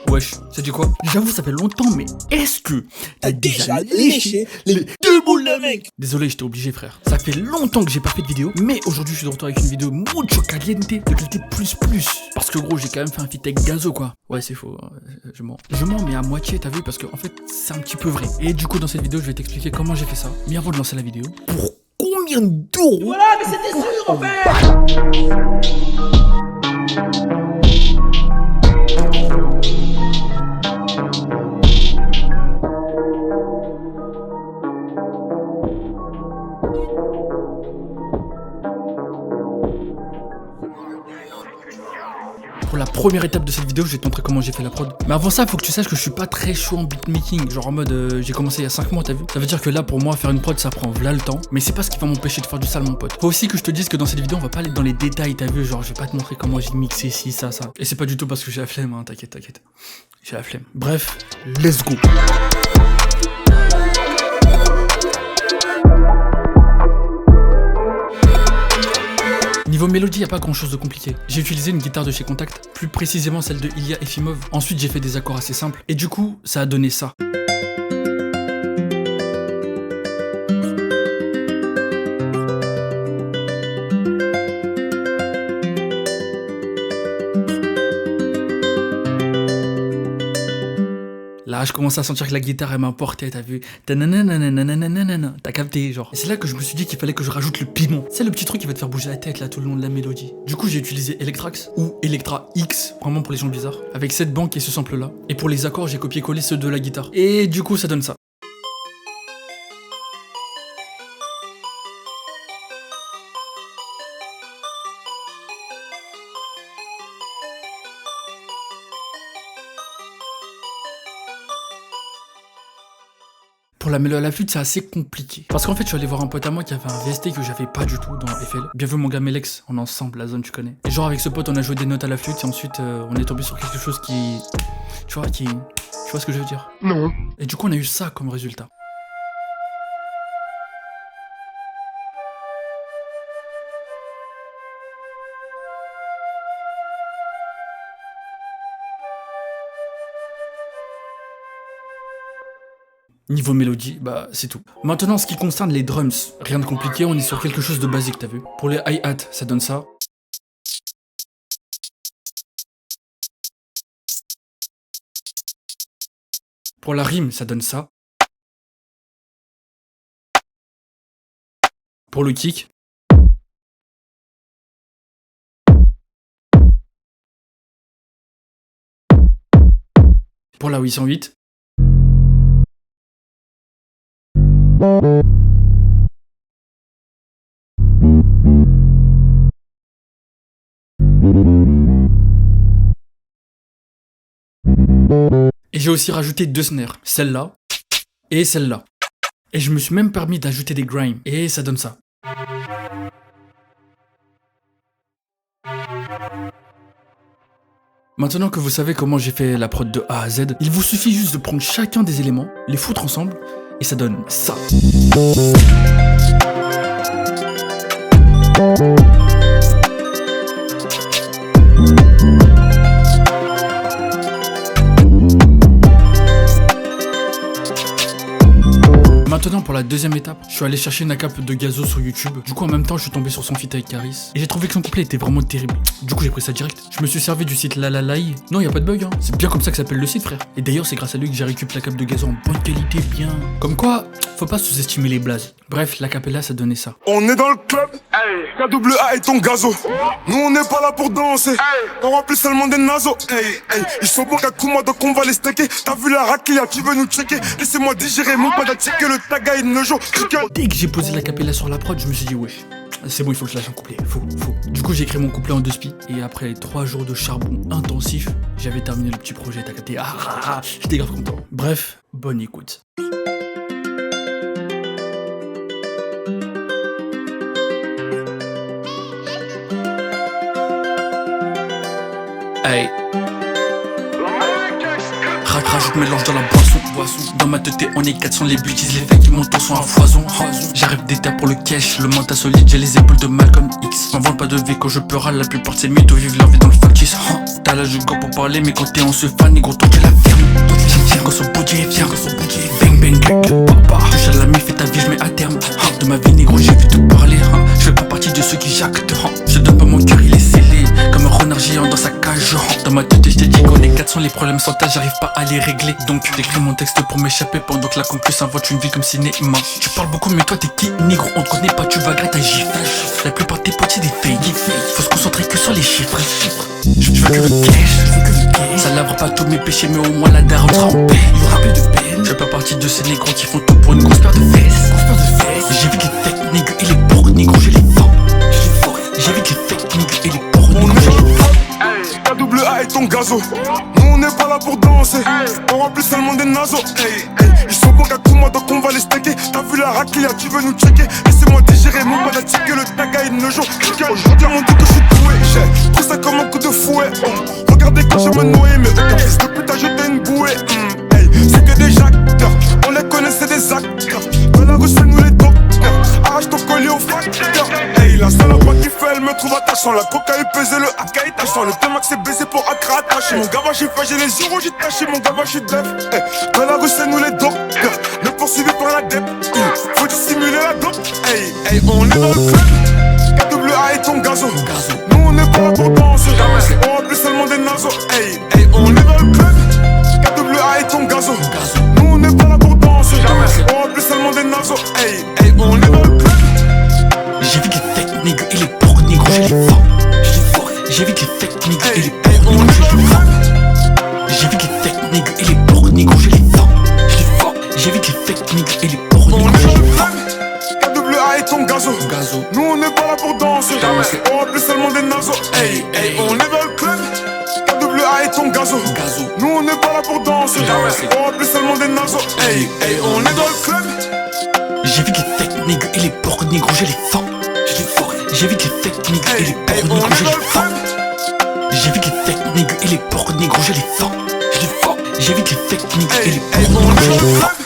Wesh, ça dit quoi? J'avoue, ça fait longtemps, mais est-ce que t'as déjà léché les deux boules de mec? Désolé, j'étais obligé, frère. Ça fait longtemps que j'ai pas fait de vidéo, mais aujourd'hui, je suis de retour avec une vidéo mucho caliente de qualité plus. Parce que gros, j'ai quand même fait un feat avec Gazo, quoi. Ouais, c'est faux, je mens. Je mens, mais à moitié, t'as vu, parce que en fait, c'est un petit peu vrai. Et du coup, dans cette vidéo, je vais t'expliquer comment j'ai fait ça. Mais avant de lancer la vidéo, pour combien d'euros? Voilà, mais c'était sûr en fait. Pour la première étape de cette vidéo, je vais te montrer comment j'ai fait la prod. Mais avant ça, faut que tu saches que je suis pas très chaud en beatmaking. Genre en mode, j'ai commencé il y a 5 mois, t'as vu? Ça veut dire que là, pour moi, faire une prod, ça prend v'là le temps. Mais c'est pas ce qui va m'empêcher de faire du sale, mon pote. Faut aussi que je te dise que dans cette vidéo, on va pas aller dans les détails, t'as vu? Genre, je vais pas te montrer comment j'ai mixé ci, ça. Et c'est pas du tout parce que j'ai la flemme, hein, t'inquiète. J'ai la flemme. Bref, let's go. Niveau mélodie, y a pas grand chose de compliqué. J'ai utilisé une guitare de chez Contact, plus précisément celle de Ilya Efimov. Ensuite, j'ai fait des accords assez simples. Et du coup, ça a donné ça. Là, je commence à sentir que la guitare, elle m'importait, t'as vu? T'as capté, genre. Et c'est là que je me suis dit qu'il fallait que je rajoute le piment. C'est le petit truc qui va te faire bouger la tête, là, tout le long de la mélodie. Du coup, j'ai utilisé Electrax, ou Electra X, vraiment pour les gens bizarres, avec cette banque et ce sample-là. Et pour les accords, j'ai copié-collé ceux de la guitare. Et du coup, ça donne ça. Pour la mélo à la flûte, c'est assez compliqué. Parce qu'en fait, je suis allé voir un pote à moi qui avait un VST que j'avais pas du tout dans FL. Bien vu mon gars Melex, on est ensemble, la zone tu connais. Et genre avec ce pote, on a joué des notes à la flûte et ensuite on est tombé sur quelque chose qui... Tu vois ce que je veux dire? Non. Et du coup, on a eu ça comme résultat. Niveau mélodie, bah c'est tout. Maintenant, en ce qui concerne les drums, rien de compliqué, on est sur quelque chose de basique, t'as vu? Pour les hi-hat, ça donne ça. Pour la rime, ça donne ça. Pour le kick. Pour la 808. Et j'ai aussi rajouté 2 snares, celle-là et celle-là. Et je me suis même permis d'ajouter des grinds, et ça donne ça. Maintenant que vous savez comment j'ai fait la prod de A à Z, il vous suffit juste de prendre chacun des éléments, les foutre ensemble, et ça donne ça. Maintenant pour la deuxième étape, je suis allé chercher une ACAP de Gazo sur YouTube. Du coup en même temps je suis tombé sur son feat avec Caris. Et j'ai trouvé que son couplet était vraiment terrible. Du coup j'ai pris ça direct. Je me suis servi du site Lalalai. Non y a pas de bug hein. C'est bien comme ça que s'appelle le site frère. Et d'ailleurs c'est grâce à lui que j'ai récupéré l'ACAP de Gazo en bonne qualité bien. Comme quoi, faut pas sous-estimer les blazes. Bref, l'acapella ça donnait ça. On est dans le club, KAA et ton Gazo. Nous on n'est pas là pour danser, on remplit seulement des nasos. Ils sont bons qu'à Kuma donc on va les stacker. T'as vu la raquilla qui veut nous checker? Laissez-moi digérer mon pas checker le taga et le jour. Dès que j'ai posé l'acapella sur la prod, je me suis dit wesh, c'est bon il faut que je lâche un couplet, faut. Du coup j'ai écrit mon couplet en 2 spi. Et après 3 jours de charbon intensif, j'avais terminé le petit projet, t'as capté? J'étais grave content. Bref, bonne écoute. Hey. crack, rajoute mélange dans la boisson. Dans ma tête on est 400, les bêtises, les fakes qui montent sont à foison. J'arrive d'état pour le cash, le mental solide, j'ai les épaules de Malcolm X. M'en vole pas de vie quand je peux râler, la plupart de ces mythos vivent leur vie dans le factice. T'as l'âge du corps pour parler, mais quand t'es en se fan, négro, toi tu la ferme. J'aime quand son boudier vient, bang bang, papa. Touche à la mif et ta vie, je mets à terme. De ma vie, négro, j'ai vu te parler. Je fais pas partie de ceux qui jactent. Je donne pas mon cœur, il est scellé. Comme un renard géant dans sa cage. Dans ma tête, je t'ai dit qu'on est 400, les problèmes sont tas, j'arrive pas à les régler. Donc, j'écris mon texte pour m'échapper pendant que la concurrence invente une vie comme cinéma. Tu parles beaucoup, mais toi, t'es qui, négro? On te connaît pas, tu vas gratter ta gifle. La plupart de tes potes, c'est des fakes. Faut se concentrer que sur les chiffres. Je veux que le cash. Ça lavera pas tous mes péchés, mais au moins la daronne sera en paix. Il y aura plus de peine. Je fais pas partie de ces négros qui font tout pour une grosse paire de fesses. J'ai vu que les fakes niggas et les porcs négros, je les vends. J'ai vu que les fakes niggas et les porcs négros, je les vends. KAA et ton gazo. Nous on n'est pas là pour danser. On remplit seulement des nasos. Ils sont bons qu'à Kuma, donc on va les stacker. T'as vu la raclia, tu veux nous checker? Laissez-moi digérer mon panatique que le taga il ne joue. Aujourd'hui on dit que je suis doué. J'ai pris ça comme un coup de fouet. Regardez quand je me noie, mais aucun fils de pute a jeté une bouée. C'est que des acteurs, on les connaissait des acteurs. Dans la rue c'est nous les docteurs. Arrache ton collier au facteur. La salope qui fait elle me trouve attachant. La coca est pesée, le AK est tachant. Le T-Max est baisé pour Accra attaché. Mon gaba j'ai fait, j'ai les euros, j'ai taché. Mon gaba j'ai def. Dans la rue c'est nous les docteurs. Ne poursuivis par la dette. Faut dissimuler la dope. On est dans le club. KAA et ton gazo. Nous on n'est pas là pour danser. On remplit seulement des nasos. On est dans le club. KAA et ton gazo. Nous on n'est pas là pour danser. On remplit seulement des nasos. On est dans le club. J'ai vu que les fakes niggas et les porcs négros, je les vends. J'ai vu que les fakes niggas et les porcs négros, je les vends. J'ai vu que les fakes niggas et les porcs négros, je les vends. J'ai vu que les fakes niggas et les porcs négros, je les vends. KAA et ton gazo. Nous on n'est pas là pour danser. On remplit seulement des nasos. On est dans le club. KAA et ton gazo. Nous on n'est pas là pour danser. On remplit seulement des nasos. On est dans le club. J'ai vu que les fakes niggas et les porcs négros, je les vends. J'ai vu que les fakes niggas et les porcs négros, je les vends. J'ai vu que les fakes niggas et les porcs négros, je les vends. J'ai vu que les fakes niggas et les porcs négros, je les vends.